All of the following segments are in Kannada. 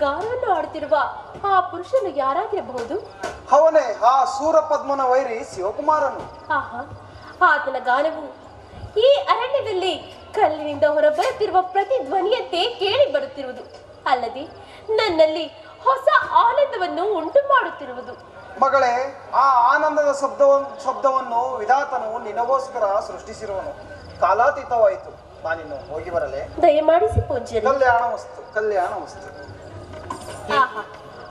ಗಾನವನ್ನು ಆಡುತ್ತಿರುವ ಆ ಪುರುಷನು ಯಾರಾಗಿರಬಹುದು? ಅವನೇ ಆ ಸೂರಪದ್ಮನ ವೈರಿ ಶಿವಕುಮಾರನು. ಆಹಾ, ಆತನ ಗಾನವು ಈ ಅರಣ್ಯದಲ್ಲಿ ಕಲ್ಲಿನಿಂದ ಹೊರಬರುತ್ತಿರುವ ಪ್ರತಿ ಧ್ವನಿಯಂತೆ ಕೇಳಿ ಬರುತ್ತಿರುವುದು ಅಲ್ಲದೆ ನನ್ನಲ್ಲಿ ಹೊಸ ಆನಂದವನ್ನು ಉಂಟು ಮಾಡುತ್ತಿರುವುದು. ಮಗಳೇ, ಆ ಆನಂದದ ಶಬ್ದವನ್ನು ವಿಧಾತನು ನಿನಗೋಸ್ಕರ ಸೃಷ್ಟಿಸಿರುವನು. ಕಾಲಾತೀತವಾಯಿತು. ನಾನಿನ್ನು ಹೋಗಿ ಬರಲೇ? ದಯಮಾಡಿಸಿ ಪೂಜ್ಯರೇ. ಕಲ್ಯಾಣ ವಸ್ತು, ಕಲ್ಯಾಣ ವಸ್ತು. ಆಹಾ,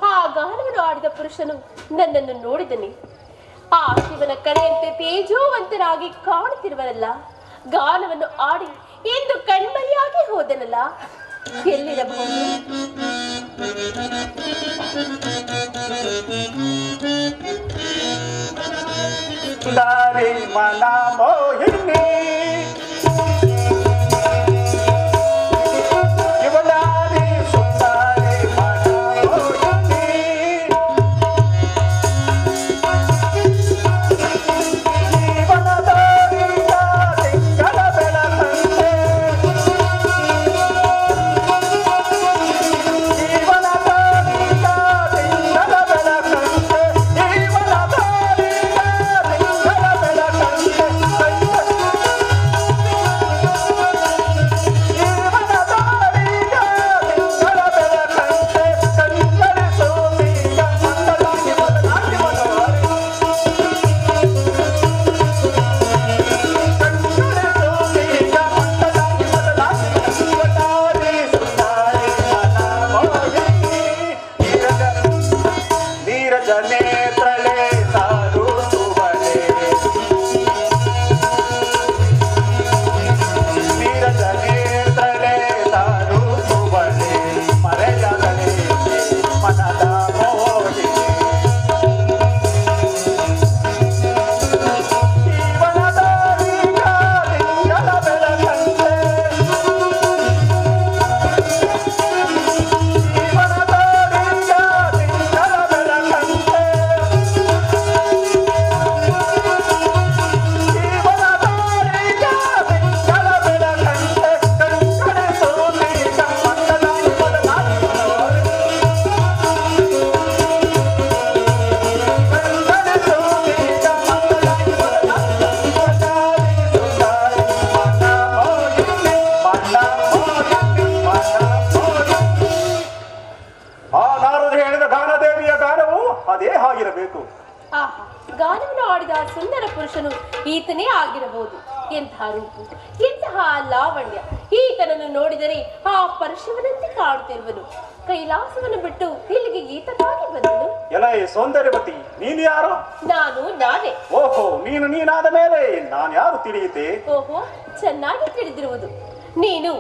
ಆ ಗಾನವನ್ನು ಆಡಿದ ಪುರುಷನು ನನ್ನನ್ನು ನೋಡಿದನೆ. ಆ ಶಿವನ ಕಡೆಯಂತೆ ತೇಜೋವಂತನಾಗಿ ಕಾಣುತ್ತಿರುವನಲ್ಲ, ಗಾನವನ್ನು ಆಡಿ ಎಂದು ಕಣ್ಮರೆಯಾಗಿ ಹೋದನಲ್ಲ, ಎಲ್ಲಿರಬಹುದು? ಮನ ಮೋಹಿನಿ ಗಾನವನ್ನು ಆಡಿದ ಸುಂದರ ಪುರುಷನು ಈತನೇ ಆಗಿರಬಹುದು. ಎಂತಹ ರೂಪು, ಎಂತಹ ಲಾವಣ್ಯ! ಈತನನ್ನು ನೋಡಿದರೆ ಆ ಪರಶಿವನಂತೆ ಕಾಣುತ್ತಿರುವನು. ಕೈಲಾಸವನ್ನು ಬಿಟ್ಟು ಇಲ್ಲಿಗೆ ಈತನಾಗಿ ಬಂದನು. ಎಲೈ ಸೌಂದರ್ಯವತಿ, ನೀನು ಯಾರು? ನಾನೇ. ಓಹೋ, ನೀನಾದ ಮೇಲೆ ನಾನು ಯಾರು ತಿಳಿಯುತ್ತೆ? ಓಹೋ, ಚೆನ್ನಾಗಿ ತಿಳಿದಿರುವುದು. ನೀನು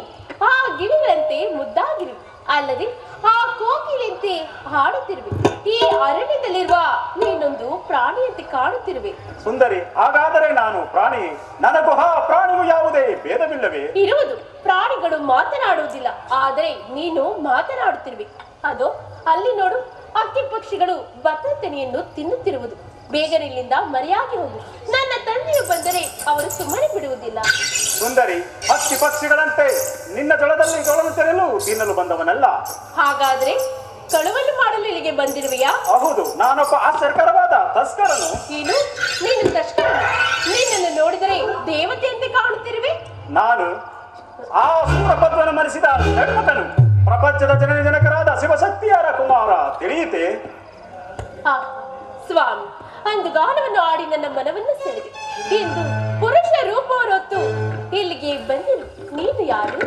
ಆ ಗಿಳಿಗಳಂತೆ ಮುದ್ದಾಗಿರುವೆ, ಅಲ್ಲದೆ ಆ ಕೋಗಿಲೆಂತೆ ಹಾಡುತ್ತಿರುವೆ. ಈ ಅರಣ್ಯದಲ್ಲಿರುವ ನೀನೊಂದು ಪ್ರಾಣಿಯಂತೆ ಕಾಣುತ್ತಿರುವೆ. ಸುಂದರಿ, ಹಾಗಾದರೆ ನಾನು ಪ್ರಾಣಿ. ನನಗೂ ಆ ಪ್ರಾಣಿಯು ಯಾವುದೇ ಭೇದವಿಲ್ಲವೇ? ಇರುವುದು. ಪ್ರಾಣಿಗಳು ಮಾತನಾಡುವುದಿಲ್ಲ, ಆದರೆ ನೀನು ಮಾತನಾಡುತ್ತಿರುವೆ. ಅದೋ ಅಲ್ಲಿ ನೋಡು, ಹಕ್ಕಿ ಪಕ್ಷಿಗಳು ಬತ್ತನೆಯನ್ನು ತಿನ್ನುತ್ತಿರುವುದು. ಬೇಗನೆ ಇಲ್ಲಿಂದ ಮರೆಯಾಗಿ ಹೋಗು. ನನ್ನ ತಂದೆಯು ಬಂದರೆ ಅವರು ಸುಮ್ಮನೆ ಬಿಡುವುದಿಲ್ಲ. ಸುಂದರಿ, ಹಕ್ಕಿ ಪಕ್ಷಿಗಳಂತೆ ನಿನ್ನ ಜೊಳದಲ್ಲಿ ಜೊಳಲು ತೆರಲು ತಿನ್ನಲು ಬಂದವನಲ್ಲ. ಹಾಗಾದ್ರೆ ಕಳುವನ್ನು ಮಾಡಲು ಇಲ್ಲಿಗೆ ಬಂದಿರುವೆಯಾ? ಹೌದು, ನಾನೊಬ್ಬ ಆಶ್ಚರ್ಯಕರವಾದ ತಸ್ಕರನು. ನೀನು ತಸ್ಕರನು? ನಿನ್ನನ್ನು ನೋಡಿದರೆ ದೇವತೆಯಂತೆ ಕಾಣುತ್ತಿರುವೆ. ನಾನು ಆ ಸೂರಪದ್ಮನ ಮರೆಸಿದ ಧರ್ಮಕನು. ಪ್ರಪಂಚದ ಜನಕರಾದ ಶಿವಶಕ್ತಿಯರ ಕುಮಾರ ತಿಳಿಯಿತೆ. ಆ ಸ್ವಾಮಿ, ಅಂದು ಗಾನವನ್ನು ಆಡಿ ನನ್ನ ಮನವನ್ನು ಸೆಳೆದೆ. ಇಂದು ಪುರುಷ ರೂಪವನ್ನೊತ್ತು ಇಲ್ಲಿಗೆ ಬಂದರು. ನೀನು ಯಾರು?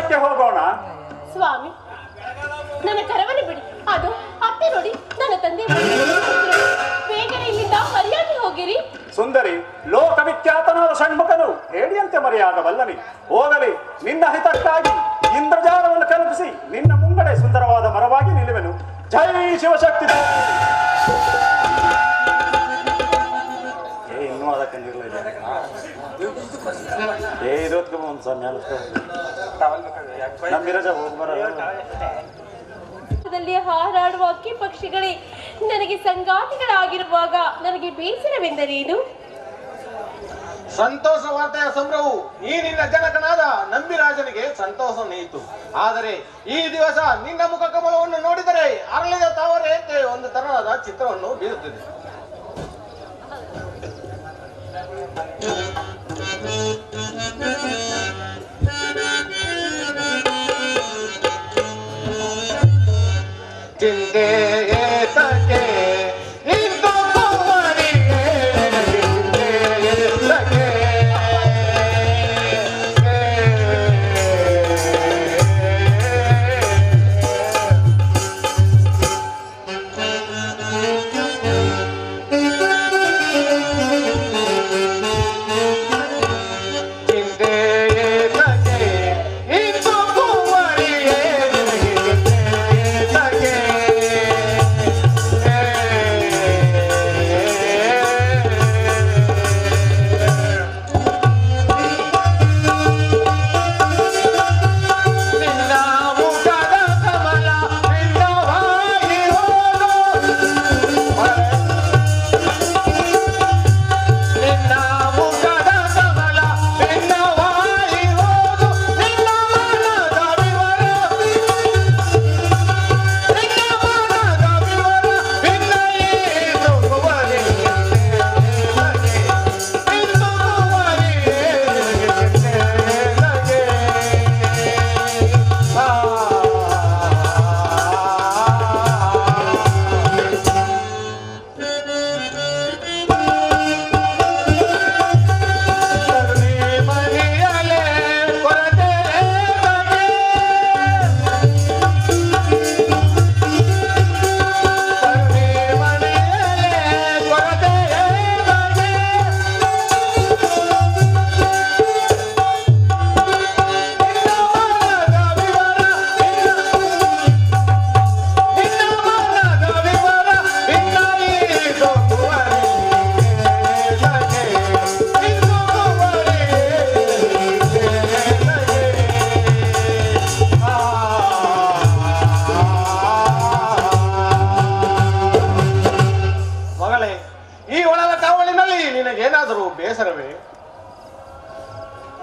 ಪ್ರವಾಸಕ್ಕೆ ಹೋಗೋಣ. ಸ್ವಾಮಿ, ನನ್ನ ಕರವನ್ನು ಬಿಡಿ. ಅದು ಅತ್ತೆ ನೋಡಿ, ನನ್ನ ತಂದೆ ಬೇಗನೆ ಇಲ್ಲಿಂದ ಮರ್ಯಾದೆ ಹೋಗಿರಿ. ಸುಂದರಿ, ಲೋಕವಿಖ್ಯಾತನಾದ ಷಣ್ಮುಖನು ಹೇಳಿಯಂತೆ ಮರೆಯಾಗಬಲ್ಲನಿ. ಹೋಗಲಿ, ನಿನ್ನ ಹಿತಕ್ಕಾಗಿ ಇಂದ್ರಜಾಲವನ್ನು ಕಲ್ಪಿಸಿ ನಿನ್ನ ಮುಂಗಡೆ ಸುಂದರವಾದ ಮರವಾಗಿ ನಿಲ್ಲುವೆನು. ಜೈ ಶಿವಶಕ್ತಿ. ಇನ್ನೂ ಅದಕ್ಕೆ ನಿಲ್ಲಲಿಲ್ಲ. ಒಂದು ಸಮಯ ನಮ್ಮ ವಿರಜ ಹೋಗ್ಬರ ಹಾರಾಡುವ ಅಕ್ಕಿ ಪಕ್ಷಿಗಳೇ ನನಗೆ ಸಂಗಾತಿಗಳಾಗಿರುವಾಗ ನನಗೆ ಬೇಸರವೆಂದರೇನು? ಸಂತೋಷ ವಾರ್ತೆಯ ಸಂಭ್ರಮವು ಈ ನಿನ್ನ ಜನಕನಾದ ನಂಬಿರಾಜನಿಗೆ ಸಂತೋಷ ನೀಯಿತು. ಆದರೆ ಈ ದಿವಸ ನಿನ್ನ ಮುಖ ಕಮಲವನ್ನು ನೋಡಿದರೆ ಅರಳಿದ ತಾವರೆಯಂತೆ ಒಂದು ತರಹದ ಚಿತ್ರವನ್ನು ಬೀರುತ್ತಿದೆ. ಚಿಂತೆ ಏತಕ್ಕೆ ಇಂದು ಕುಮಾರಿಗೆ, ಚಿಂತೆ ಏತಕ್ಕೆ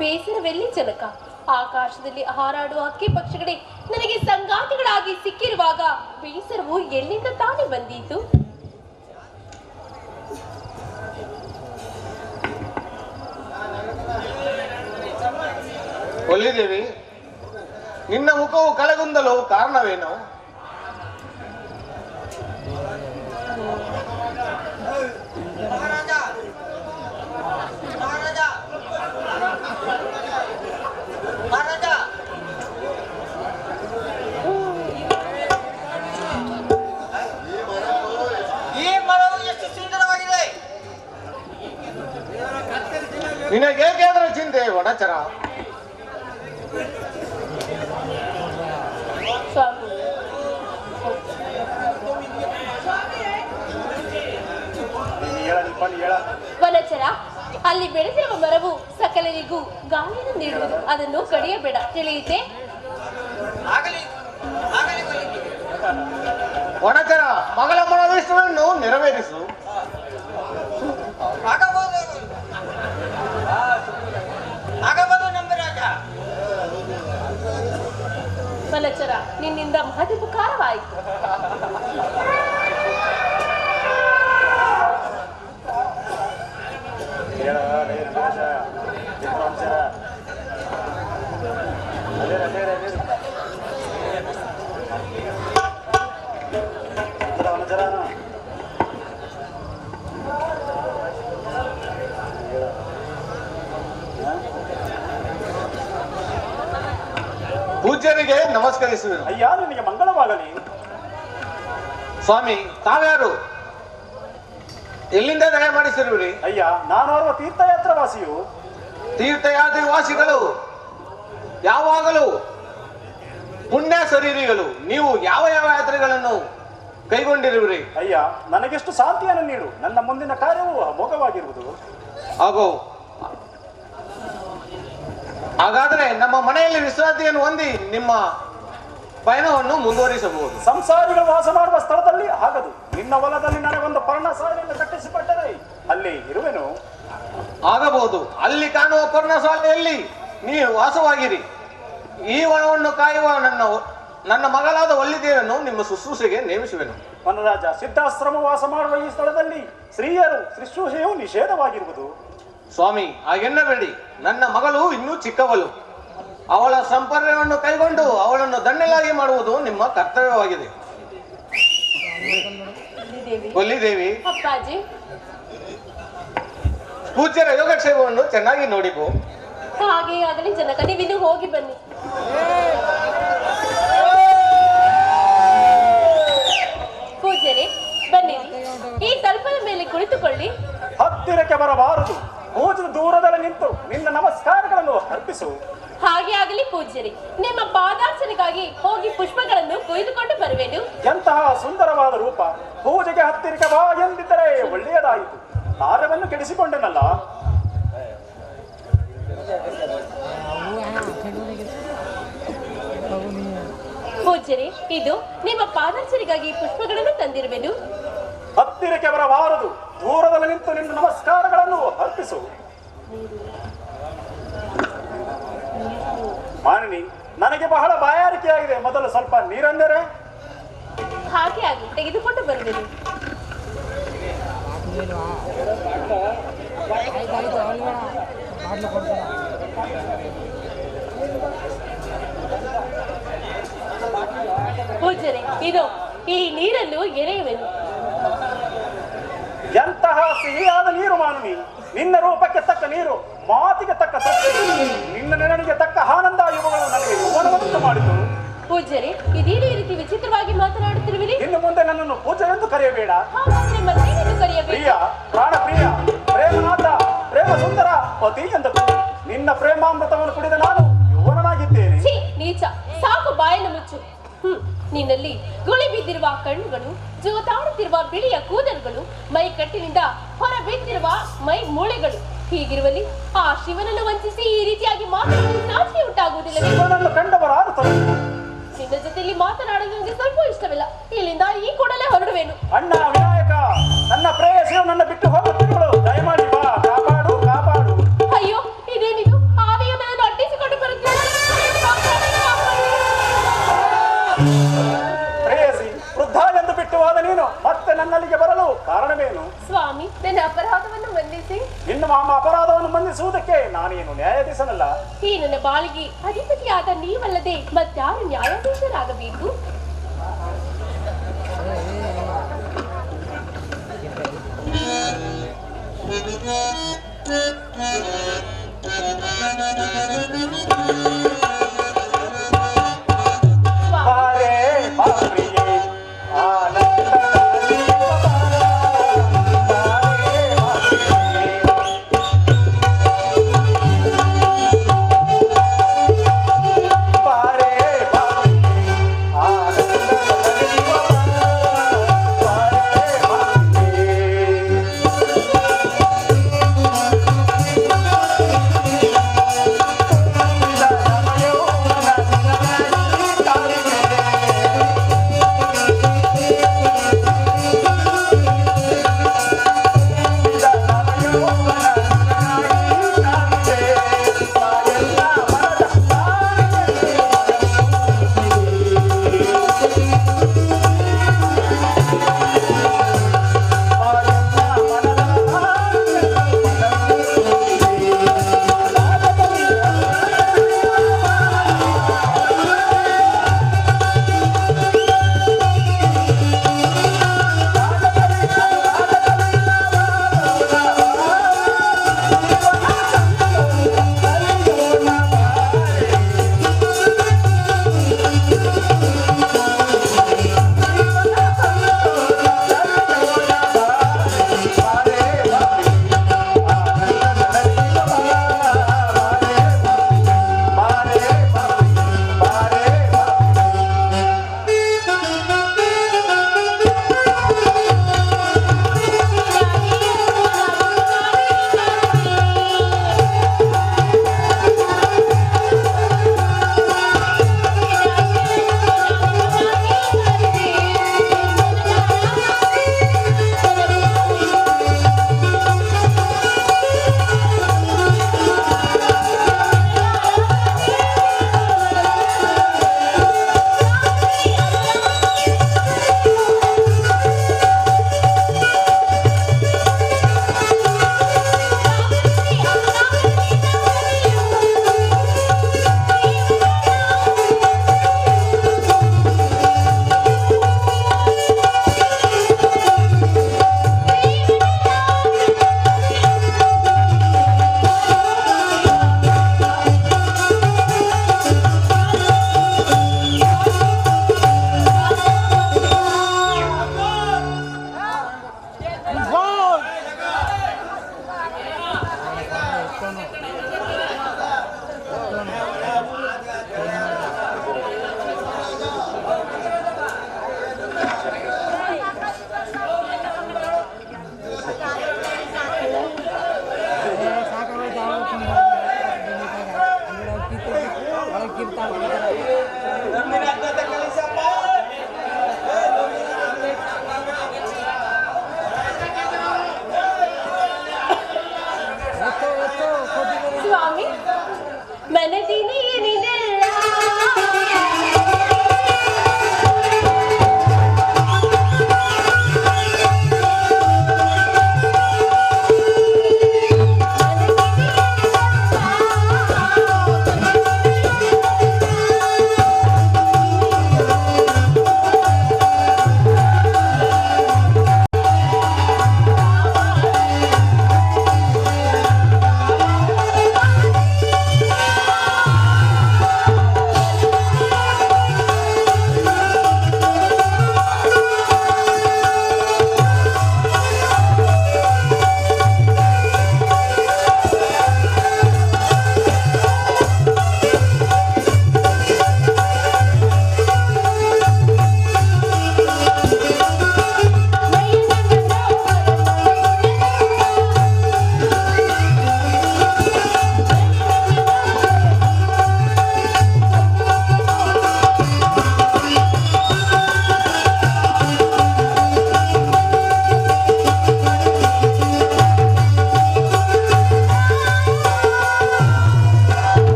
ಬೇಸರವೆಲ್ಲಿ ಜನಕ? ಆಕಾಶದಲ್ಲಿ ಹಾರಾಡುವ ಅಕ್ಕಿ ಪಕ್ಷಿಗಳೇ ನನಗೆ ಸಂಗಾತಿಗಳಾಗಿ ಸಿಕ್ಕಿರುವಾಗ ಬೇಸರವು ಎಲ್ಲಿಂದ ತಾನೇ ಬಂದೀತು? ಕೊಲ್ಲಿದೇವಿ, ನಿನ್ನ ಮುಖವು ಕಳೆಗುಂದಲು ಕಾರಣವೇನು? ನಿನಗೇಕೆ ಅದರ ಚಿಂತೆ ವನಚರ? ವನಚರ, ಅಲ್ಲಿ ಬೆಳೆದಿರುವ ಮರವು ಸಕಲರಿಗೂ ಗಾಳಿಯನ್ನು ನೀಡುವುದು. ಅದನ್ನು ಕಡಿಯಬೇಡ, ತಿಳಿಯುತ್ತೆ? ವನಚರ, ಮಗಳ ಮನೋವಿಷ್ಟವನ್ನು ನೆರವೇರಿಸು. ವನಚರ, ನಿನ್ನಿಂದ ಮಹದುಪಕಾರವಾಯಿತು. ಪೂಜ್ಯರಿಗೆ ನಮಸ್ಕರಿಸುವೆನು. ಅಯ್ಯ ನಿನಗೆ ಮಂಗಳವಾಗಲಿ. ಸ್ವಾಮಿ, ತಾವ್ಯಾರು? ಎಲ್ಲಿಂದ ದಯ ಮಾಡಿಸಿರುವಿರಿ? ಅಯ್ಯ ನಾನೋರ್ವ ತೀರ್ಥಯಾತ್ರ ವಾಸಿಯು. ತೀರ್ಥಯಾತ್ರಿ ವಾಸಿಗಳು ಯಾವಾಗಲೂ ಪುಣ್ಯ ಶರೀರಿಗಳು. ನೀವು ಯಾವ ಯಾವ ಯಾತ್ರೆಗಳನ್ನು ಕೈಗೊಂಡಿರುವಿರಿ? ಅಯ್ಯ ನನಗೆಷ್ಟು ಶಾಂತಿಯನ್ನು ನೀಡು. ನನ್ನ ಮುಂದಿನ ಕಾರ್ಯವು ಅಮೋಘವಾಗಿರುವುದು. ಹಾಗೂ ಹಾಗಾದ್ರೆ ನಮ್ಮ ಮನೆಯಲ್ಲಿ ವಿಶ್ರಾಂತಿಯನ್ನು ಹೊಂದಿ ನಿಮ್ಮ ಪಯಣವನ್ನು ಮುಂದುವರಿಸಬಹುದು. ಸಂಸಾರಿಗಳು ವಾಸ ಮಾಡುವ ಸ್ಥಳದಲ್ಲಿ ಆಗದು. ನಿನ್ನ ಹೊಲದಲ್ಲಿ ನನಗೊಂದು ಪರ್ಣಶಾಲೆಯನ್ನು ಕಟ್ಟಿಸಿಕೊಟ್ಟರೆ ಅಲ್ಲಿ ಇರುವೆನು. ಆಗಬಹುದು. ಅಲ್ಲಿ ಕಾಣುವ ಪರ್ಣಶಾಲೆಯಲ್ಲಿ ನೀವು ವಾಸವಾಗಿರಿ. ಈ ವನವನ್ನು ಕಾಯುವ ನನ್ನ ಮಗಳಾದ ವಲ್ಲಿದೇವಿಯನ್ನು ನಿಮ್ಮ ಶುಶ್ರೂಷೆಗೆ ನೇಮಿಸುವೆನು. ವನರಾಜ, ಸಿದ್ಧಾಶ್ರಮ ವಾಸ ಮಾಡುವ ಈ ಸ್ಥಳದಲ್ಲಿ ಸ್ತ್ರೀಯರು ಶುಶ್ರೂಷೆಯು ನಿಷೇಧವಾಗಿರುವುದು. ಸ್ವಾಮಿ, ಹಾಗೆನ್ನಬೇಡಿ. ನನ್ನ ಮಗಳು ಇನ್ನೂ ಚಿಕ್ಕವಳು. ಅವಳ ಸಂಪರ್ಕವನ್ನು ಕೈಗೊಂಡು ಅವಳನ್ನು ದಂಡೆಲಾಗಿ ಮಾಡುವುದು ನಿಮ್ಮ ಕರ್ತವ್ಯವಾಗಿದೆ. ವಲ್ಲಿದೇವಿ, ಅಪ್ಪಾಜಿ, ಪೂಜ್ಯರ ಯೋಗಕ್ಷೇಮವನ್ನು ಚೆನ್ನಾಗಿ ನೋಡಿಕೋ. ಹಾಗೆ ಆಗಲಿ ಜನಕ, ನೀವಿನ್ನು ಹೋಗಿ ಬನ್ನಿ. ಪೂಜ್ಯರೇ ಬನ್ನಿರಿ, ಈ ತಲ್ಪದ ಮೇಲೆ ಕುಳಿತುಕೊಳ್ಳಿ. ಹತ್ತಿರಕ್ಕೆ ಬರಬಾರದು. ಪೂಜೆ ದೂರದಲ್ಲಿ ನಿಂತು ನಿನ್ನ ನಮಸ್ಕಾರಗಳನ್ನು ಅರ್ಪಿಸು. ಹಾಗೆ ಆಗಲಿ ಪೂಜ್ಯರೇ, ನಿಮ್ಮ ಪಾದಾರ್ಚನೆಗಾಗಿ ಹೋಗಿ ಪುಷ್ಪಗಳನ್ನು ಕೊಯ್ದುಕೊಂಡು ಬರುವೆನು. ಎಂತಹ ಸುಂದರವಾದ ರೂಪ. ಪೂಜೆಗೆ ಹತ್ತಿರಕ್ಕೆ ಬಾ ಎಂದಿದ್ದರೆ ಒಳ್ಳೆಯದಾಯಿತು. ಕಾರ್ಯವನ್ನು ಕೆಡಿಸಿಕೊಂಡೆನಲ್ಲ. ಪೂಜ್ಯರೇ, ಇದು ನಿಮ್ಮ ಪಾದಾರ್ಚನೆಗಾಗಿ ಪುಷ್ಪಗಳನ್ನು ತಂದಿರುವೆನು. ಹತ್ತಿರಕ್ಕೆ ಬರಬಾರದು. ದೂರದಲ್ಲಿ ನಿಂತು ನಿನ್ನ ನಮಸ್ಕಾರಗಳನ್ನು ಅರ್ಪಿಸು. ಮಾನಿನಿ, ನನಗೆ ಬಹಳ ಬಾಯಾರಿಕೆಯಾಗಿದೆ. ಮೊದಲು ಸ್ವಲ್ಪ ನೀರೆಂದರೆ. ಹಾಗೆ ಆಗಿ ತೆಗೆದುಕೊಂಡು ಬರುವೆನು. ಪೂಜ್ಯರೇ, ಇದು ಈ ನೀರನ್ನು ಎರೆಯುವೆನು. ಎಂತಹ ಸಿಹಿಯಾದ ನೀರು ಮಾನವಿ. ನಿನ್ನ ರೂಪಕ್ಕೆ ತಕ್ಕ ನೀರು, ಮಾತಿಗೆ ತಕ್ಕ ತೃಪ್ತಿ, ನಿನ್ನ ನೆನನಿಗೆ ತಕ್ಕ ಆನಂದ ಇವುಗಳು ನನಗೆ ಯೌವನವಂತ ಮಾಡಿತು. ಪೂಜ್ಯರೇ, ಇದೇನು ಈ ರೀತಿ ವಿಚಿತ್ರವಾಗಿ ಮಾತನಾಡುತ್ತಿರುವಿರಿ? ಇನ್ನು ಮುಂದೆ ನನ್ನನ್ನು ಪೂಜೆ ಎಂದು ಕರೆಯಬೇಡ. ಹಾಗಾದ್ರೆ ಮತ್ತೇನೆಂದು ಕರೆಯಬೇಕು? ಪ್ರಿಯ, ಪ್ರಾಣ ಪ್ರಿಯ, ಪ್ರೇಮನಾಥ, ಪ್ರೇಮ ಸುಂದರ ಪತಿ ಎಂದು. ನಿನ್ನ ಪ್ರೇಮಾಮೃತವನ್ನು ಕುಡಿದ ನಾನು ಯೌವನನಾಗಿದ್ದೇನೆ. ಛೀ, ನೀಚ, ಸಾಕು, ಬಾಯನ್ನು ಮುಚ್ಚು. ನಿನ್ನಲ್ಲಿ ಗುಳಿ ಬಿದ್ದಿರುವ ಕಣ್ಣುಗಳು, ಜೋತಾಡುತ್ತಿರುವ ಬಿಳಿಯ ಕೂದಲುಗಳು, ಮೈ ಕಟ್ಟಿನಿಂದ ಹೊರ ಬಿದ್ದಿರುವ ಮೈ ಮೂಳೆಗಳು. ಹೀಗಿರುವಲ್ಲಿ ಆ ಶಿವನನ್ನು ವಂಚಿಸಿ ಈ ರೀತಿಯಾಗಿ ಮಾತನಾಡಲು ನಾಚಿಕೆ ಉಂಟಾಗುವುದಿಲ್ಲ. ಶಿವನನ್ನು ಕಂಡವರಾರು ತರು. ನಿನ್ನ ಜೊತೆಯಲ್ಲಿ ಮಾತನಾಡಲು ನನಗೆ ಸ್ವಲ್ಪ ಇಷ್ಟವಿಲ್ಲ. ಇಲ್ಲಿಂದ ಈ ಕೂಡಲೇ ಹೊರಡುವೆನು. ಅಣ್ಣ ವಿನಾಯಕ, ನನ್ನ ಪ್ರೇಯಸಿಯು ನನ್ನ ಬಿಟ್ಟು ಹೋಗುತ್ತಿರುವಳು. ದಯಮಾಡಿ ಬಾ, ಕಾಪಾಡು ಕಾಪಾಡು. ಅಯ್ಯೋ, ಇದೇನಿದು? ಆವಿಯು ನನ್ನನ್ನು ಅಟ್ಟಿಸಿಕೊಂಡು ಬರುತ್ತಿದೆ. ಪ್ರೇಯಸಿ, ವೃದ್ಧ ಎಂದು ಬಿಟ್ಟು ಹೋದ ನೀನು ಮತ್ತೆ ನನ್ನಲ್ಲಿಗೆ ಬರಲು ಕಾರಣವೇನು? ಸ್ವಾಮಿ, ನನ್ನ ಅಪರಾಧವನ್ನು ಮನ್ನಿಸಿ. ಇನ್ನು ಮಾಮ ಅಪರಾಧವನ್ನು ಮನ್ನಿಸುವುದಕ್ಕೆ ನಾನೇನು ನ್ಯಾಯಾಧೀಶನಲ್ಲ. ಈ ನನ್ನ ಬಾಳಿಗೆ ಅಧಿಪತಿಯಾದ ನೀವಲ್ಲದೆ ಮತ್ತಾರು ನ್ಯಾಯಾಧೀಶರಾಗಬೇಕು? ಬಾರೆ ಬಾರಿಯೇ ಆನಂದ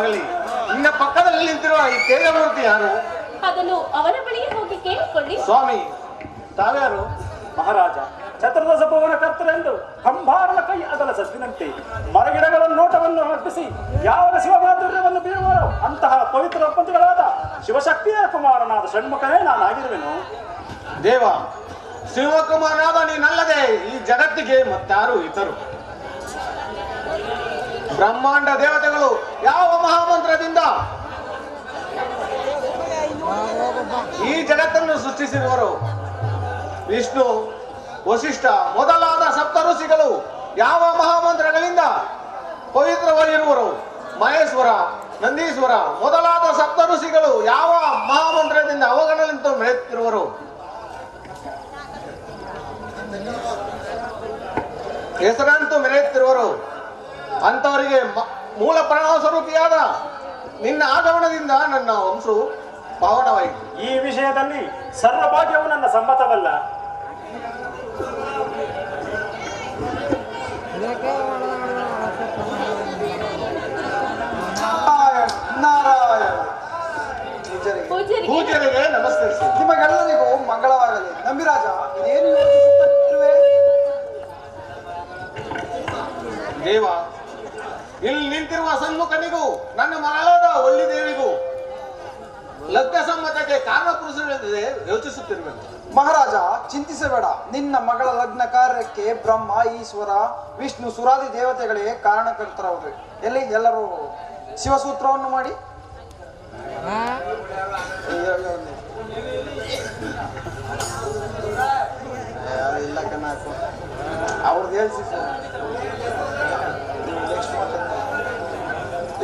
ಆಗಲಿ. ನಿನ್ನ ಪಕ್ಕದಲ್ಲಿ ನಿಂತಿರುವ ಈ ತೇಜಮೂರ್ತಿ ಯಾರು? ಅದನ್ನು ಅವನ ಬಳಿಗೆ ಹೋಗಿ ಕೇಳಿಕೊಳ್ಳಿ. ಸ್ವಾಮಿ, ತಾವ್ಯಾರು? ಮಹಾರಾಜ, ಚತುರ್ದಶ ಭುವನ ಕರ್ತರೆಂದು ಕಂಬಾರನ ಕೈ ಅಗಲ ಸದ್ದಿನಂತೆ ಮರಗಿಡಗಳ ನೋಟವನ್ನು ಅರ್ಪಿಸಿ ಯಾವ ಶಿವಮಾಧುರ್ಯವನ್ನು ಬೀರುವರೋ ಅಂತಹ ಪವಿತ್ರ ಪಂಥಗಳಾದ ಶಿವಶಕ್ತಿಯ ಕುಮಾರನಾದ ಷಣ್ಮುಖನೇ ನಾನಾಗಿರುವೆನು. ದೇವ, ಶಿವಕುಮಾರನಾದ ನೀನಲ್ಲದೆ ಈ ಜಗತ್ತಿಗೆ ಮತ್ತಾರು ಇತರು. ಬ್ರಹ್ಮಾಂಡ ದೇವತೆಗಳು ಯಾವ ಮಹಾಮಂತ್ರದಿಂದ ಈ ಜಗತ್ತನ್ನು ಸೃಷ್ಟಿಸಿರುವರು? ವಿಷ್ಣು, ವಸಿಷ್ಠ ಮೊದಲಾದ ಸಪ್ತ ಋಷಿಗಳು ಯಾವ ಮಹಾಮಂತ್ರಗಳಿಂದ ಪವಿತ್ರವಾಗಿರುವರು? ಮಹೇಶ್ವರ, ನಂದೀಶ್ವರ ಮೊದಲಾದ ಸಪ್ತ ಋಷಿಗಳು ಯಾವ ಮಹಾಮಂತ್ರದಿಂದ ಅವಗಣಲಿಂತ ಮೆರೆಯುತ್ತಿರುವರು? ಹೆಸರಂತೂ ಮೆರೆಯುತ್ತಿರುವರು. ಅಂತವರಿಗೆ ಮೂಲ ಪ್ರಣವ ಸ್ವರೂಪಿಯಾದ ನಿನ್ನ ಆಗಮನದಿಂದ ನನ್ನ ವಂಶವು ಪಾವನವಾಯಿತು. ಈ ವಿಷಯದಲ್ಲಿ ಸರ್ವಭಾಗ್ಯವು ನನ್ನ ಸಮ್ಮತವಲ್ಲ. ನಾರಾಯಣ. ಪೂಜ್ಯರಿಗೆ ನಮಸ್ಕರಿಸಿ. ನಿಮಗೆಲ್ಲರಿಗೂ ಮಂಗಳವಾಗಲಿ. ನಂಬಿರಾಜ, ಇದೇನು ಯೋಚಿಸುತ್ತಿರುವೆ? ದೇವ, ಇಲ್ಲಿ ನಿಂತಿರುವ ಸನ್ಮುಖನಿಗೂ ನನ್ನ ಮಗಳಾದ ಒಳ್ಳಿ ದೇವಿಗೂ ಲಗ್ನ ಸಮ್ಮತಕ್ಕೆ ಕಾರಣ ಪುರುಷರೆಂದೇ ಯೋಚಿಸುತ್ತಿರುವೆನು. ಮಹಾರಾಜ, ಚಿಂತಿಸಬೇಡ. ನಿನ್ನ ಮಗಳ ಲಗ್ನ ಕಾರ್ಯಕ್ಕೆ ಬ್ರಹ್ಮ, ಈಶ್ವರ, ವಿಷ್ಣು, ಸುರಾದಿ ದೇವತೆಗಳೇ ಕಾರಣಕರ್ತರವರು. ಎಲ್ಲಿ ಎಲ್ಲರೂ ಶಿವಸೂತ್ರವನ್ನು ಮಾಡಿ ಇಲ್ಲ ಕಣಾಕು ಅವ್ರದ್ದು ಹೇಳ್ಸಿ.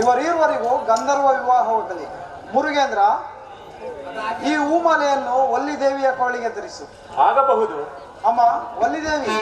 ಇವರೀರುವರಿಗೂ ಗಂಧರ್ವ ವಿವಾಹವಾಗಲಿ. ಮುರುಗೇಂದ್ರ, ಈ ಹೂಮಾಲೆಯನ್ನು ಒಲ್ಲಿ ದೇವಿಯ ಕೊಳ್ಳಿಗೆ ಧರಿಸು. ಆಗಬಹುದು. ಅಮ್ಮ ಒಲ್ಲಿದೇವಿ,